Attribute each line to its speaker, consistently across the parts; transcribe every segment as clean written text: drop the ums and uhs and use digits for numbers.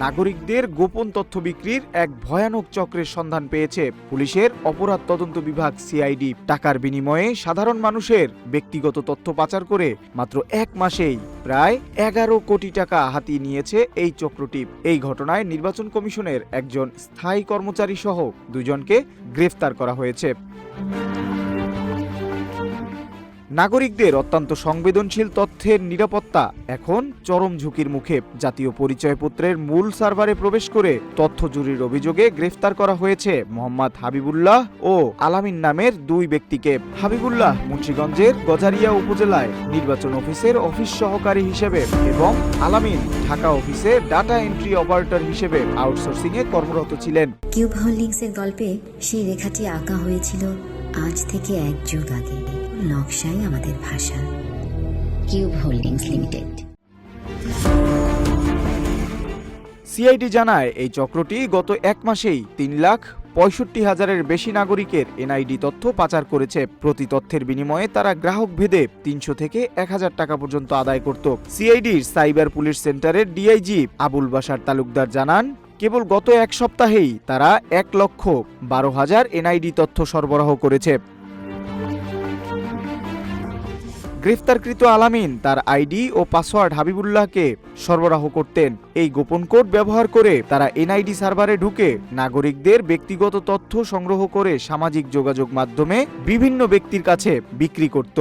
Speaker 1: নাগরিকদের গোপন তথ্য বিক্রির এক ভয়ানক চক্রের সন্ধান পেয়েছে পুলিশের অপরাধ তদন্ত বিভাগ সিআইডি। টাকার বিনিময়ে সাধারণ মানুষের ব্যক্তিগত তথ্য পাচার করে মাত্র 1 মাসেই প্রায় 11 কোটি টাকা হাতিয়ে নিয়েছে এই চক্রটি। এই ঘটনায় নির্বাচন কমিশনের একজন স্থায়ী কর্মচারী সহ 2 জনকে গ্রেফতার করা হয়েছে। নাগরিকদের অত্যন্ত সংবেদনশীল তথ্যের নিরাপত্তা এখন চরম ঝুঁকির মুখে। জাতীয় পরিচয়পত্রের মূল সার্ভারে প্রবেশ করে তথ্য চুরির অভিযোগে গ্রেফতার করা হয়েছে মোহাম্মদ হাবিবুল্লাহ ও আলামিন নামের 2 ব্যক্তিকে। হাবিবুল্লাহ মুন্সিগঞ্জের গজারিয়া উপজেলায় নির্বাচন অফিসের অফিস সহকারী হিসেবে এবং আলামিন ঢাকা অফিসে ডাটা এন্ট্রি অপারেটর হিসেবে আউটসোর্সিংয়ে কর্মরত ছিলেন।
Speaker 2: কিউব হোল্ডিংসের গল্পে সেই রেখাটি আঁকা হয়েছিল আজ থেকে 1 যুগ আগে। নকশাই আমাদের ভাষা। Cube holdings limited.
Speaker 1: সিআইডি জানায় এই চক্রটি গত 1 মাসেই 3,65,000-এর বেশি নাগরিকের এনআইডি তথ্য পাচার করেছে। প্রতি তথ্যের বিনিময়ে তারা গ্রাহক ভেদে 300 থেকে 1000 টাকা পর্যন্ত আদায় করত। সিআইডির সাইবার পুলিশ সেন্টারের ডিআইজি আবুল বাশার তালুকদার জানান, কেবল গত 1 সপ্তাহেই তারা 1,12,000 এনআইডি তথ্য সরবরাহ করেছে। গ্রেফতারকৃত আলামিন তার আইডি ও পাসওয়ার্ড হাবিবুল্লাহকে সরবরাহ করতেন। এই গোপন কোড ব্যবহার করে তারা এনআইডি সার্ভারে ঢুকে নাগরিকদের ব্যক্তিগত তথ্য সংগ্রহ করে সামাজিক যোগাযোগ মাধ্যমে বিভিন্ন ব্যক্তির কাছে বিক্রি করত।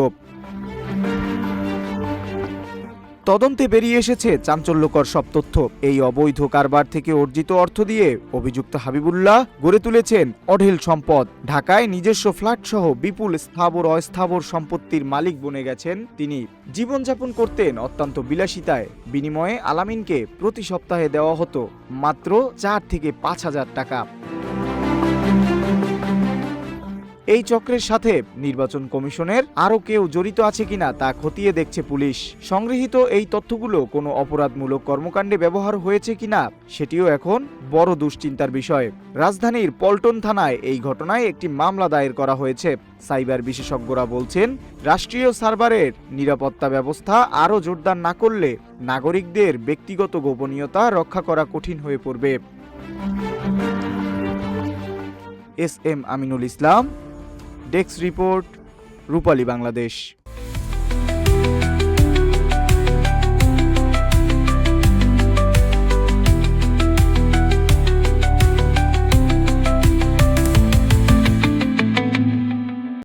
Speaker 1: তদন্তে বেরিয়ে এসেছে চাঞ্চল্যকর সব তথ্য। এই অবৈধ কারবার থেকে অর্জিত অর্থ দিয়ে অভিযুক্ত হাবিবুল্লাহ গড়ে তুলেছেন অঢেল সম্পদ। ঢাকায় নিজস্ব ফ্ল্যাট সহ বিপুল স্থাবর অস্থাবর সম্পত্তির মালিক বনে গেছেন তিনি। জীবনযাপন করতেন অত্যন্ত বিলাসিতায়। বিনিময়ে আলামিনকে প্রতি সপ্তাহে দেওয়া হতো মাত্র 4 থেকে 5,000 টাকা। এই চক্রের সাথে নির্বাচন কমিশনের আরও কেউ জড়িত আছে কিনা তা খতিয়ে দেখছে পুলিশ। সংগৃহীত এই তথ্যগুলো কোনো অপরাধমূলক কর্মকাণ্ডে ব্যবহার হয়েছে কিনা সেটিও এখন বড় দুশ্চিন্তার বিষয়। রাজধানীর পল্টন থানায় এই ঘটনায় একটি মামলা দায়ের করা হয়েছে। সাইবার বিশেষজ্ঞরা বলছেন, রাষ্ট্রীয় সার্ভারের নিরাপত্তা ব্যবস্থা আরও জোরদার না করলে নাগরিকদের ব্যক্তিগত গোপনীয়তা রক্ষা করা কঠিন হয়ে পড়বে। S M Aminul Islam, desk report, রূপালী বাংলাদেশ।